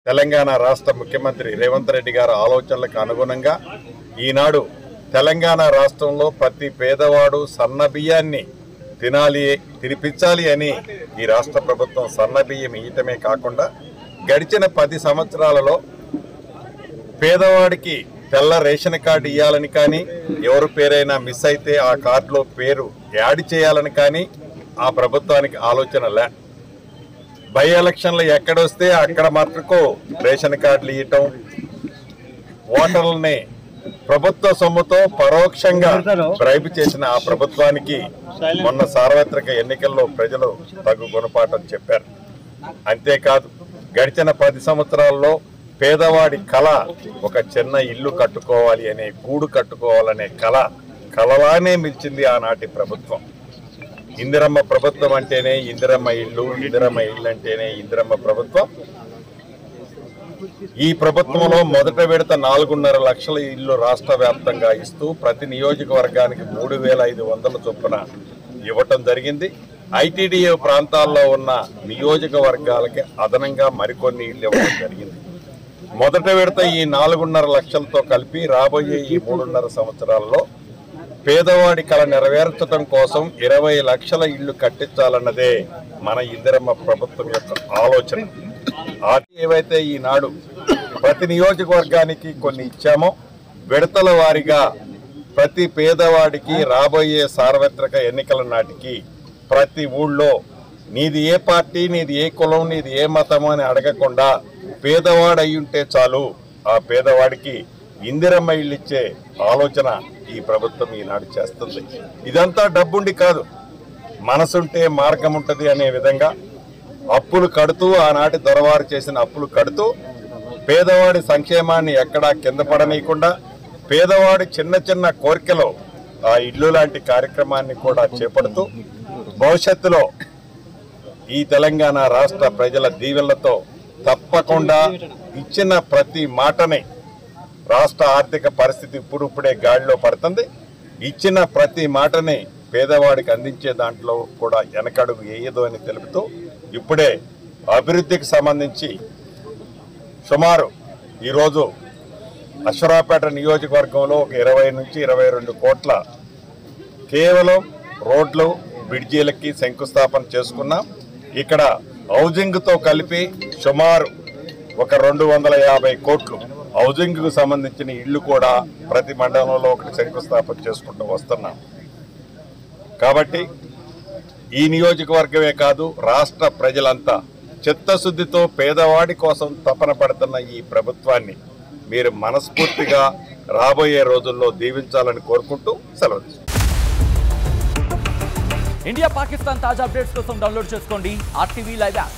తెలంగాణ రాష్ట్ర ముఖ్యమంత్రి రేవంత్ రెడ్డి గారి ఆలోచనలకు అనుగుణంగా ఈనాడు తెలంగాణ రాష్ట్రంలో ప్రతి పేదవాడు సన్న బియ్యాన్ని తినిపించాలి అని ఈ రాష్ట్ర ప్రభుత్వం సన్న బియ్యం ఇయ్యటమే కాకుండా గడిచిన 10 సంవత్సరాలలో పేదవాడికి తెల్ల రేషన్ కార్డు ఇవ్వాలని కానీ ఎవరి పేరైనా మిస్ అయితే ఆ కార్డులో పేరు యాడ్ చేయాలని కానీ ఆ ప్రభుత్వానికి ఆలోచన లే. బై ఎలక్షన్లు ఎక్కడొస్తే అక్కడ మటుకు రేషన్ కార్డులు ఇవ్వటం, ఓటర్లని ప్రభుత్వ సొమ్ముతో పరోక్షంగా బ్రైబ్ చేసిన ఆ ప్రభుత్వానికి మొన్న సార్వత్రిక ఎన్నికల్లో ప్రజలు తగు గుణపాఠం చెప్పారు. అంతేకాదు గడిచిన 10 సంవత్సరాల్లో పేదవాడి కళ ఒక చిన్న ఇల్లు కట్టుకోవాలి అనే గూడు కట్టుకోవాలనే కలలానే మిల్చింది ఆనాటి ప్రభుత్వం. ఇందిరమ్మ ప్రభుత్వం అంటేనే ఇందిరమ్మ ఇల్లు, ఇందిరమ్మ ఇల్లు అంటేనే ఇందిరమ్మ ప్రభుత్వం. ఈ ప్రభుత్వంలో మొదట విడత 4.5 లక్షల ఇల్లు రాష్ట్ర వ్యాప్తంగా ఇస్తూ ప్రతి నియోజకవర్గానికి 3,500 చొప్పున ఇవ్వటం జరిగింది. ఐటీడీఏ ప్రాంతాల్లో ఉన్న నియోజకవర్గాలకి అదనంగా మరికొన్ని ఇళ్ళు ఇవ్వడం జరిగింది. మొదట విడత ఈ 4.5 లక్షలతో కలిపి రాబోయే ఈ 3.5 సంవత్సరాల్లో పేదవాడి కళ నెరవేర్చడం కోసం 20 లక్షల ఇళ్లు కట్టించాలన్నదే మన ఇందిరమ్మ ప్రభుత్వం యొక్క ఆలోచన. ఏవైతే ఈనాడు ప్రతి నియోజకవర్గానికి కొన్ని ఇచ్చామో విడతల వారీగా ప్రతి పేదవాడికి రాబోయే సార్వత్రిక ఎన్నికల నాటికి ప్రతి ఊళ్ళో నీది ఏ పార్టీ, నీది ఏ కులం, నీది ఏ మతం అని అడగకుండా పేదవాడు అయ్యుంటే చాలు ఆ పేదవాడికి ఇందిరమ్మ ఇల్లు ఇచ్చే ఆలోచన ఈ ప్రభుత్వం ఈనాడు చేస్తుంది. ఇదంతా డబ్బుండి కాదు, మనసుంటే మార్గం ఉంటుంది అనే విధంగా అప్పులు కడుతూ ఆనాటి దొరవారు చేసిన అప్పులు కడుతూ పేదవాడి సంక్షేమాన్ని ఎక్కడా కింద పడనీయకుండా పేదవాడి చిన్న చిన్న కోరికలో ఆ ఇల్లు లాంటి కార్యక్రమాన్ని కూడా చేపడుతూ భవిష్యత్తులో ఈ తెలంగాణ రాష్ట్ర ప్రజల దీవెనలతో తప్పకుండా ఇచ్చిన ప్రతి మాటని రాష్ట్ర ఆర్థిక పరిస్థితి ఇప్పుడిప్పుడే గాడిలో పడుతుంది. ఇచ్చిన ప్రతి మాటని పేదవాడికి అందించే దాంట్లో కూడా వెనకడుగు వేయదు అని తెలుపుతూ ఇప్పుడే అభివృద్ధికి సంబంధించి సుమారు ఈరోజు అశ్వరావుపేట నియోజకవర్గంలో ఒక 20 నుంచి 22 కోట్ల కేవలం రోడ్లు బ్రిడ్జీలకి శంకుస్థాపన చేసుకున్నాం. ఇక్కడ హౌజింగ్తో కలిపి సుమారు ఒక 250 కోట్లు హౌజింగ్కు సంబంధించిన ఇళ్లు కూడా ప్రతి మండలంలో ఒకటి శంకుస్థాపన చేసుకుంటూ వస్తున్నాం. కాబట్టి ఈ నియోజకవర్గమే కాదు రాష్ట్ర ప్రజలంతా చిత్తశుద్ధితో పేదవాడి కోసం తపన పడుతున్న ఈ ప్రభుత్వాన్ని మీరు మనస్ఫూర్తిగా రాబోయే రోజుల్లో దీవించాలని కోరుకుంటూ సెలవు. ఇండియా పాకిస్తాన్ తాజా అప్డేట్స్ కోసం డౌన్లోడ్ చేసుకోండి RTV లైవ్ యాప్.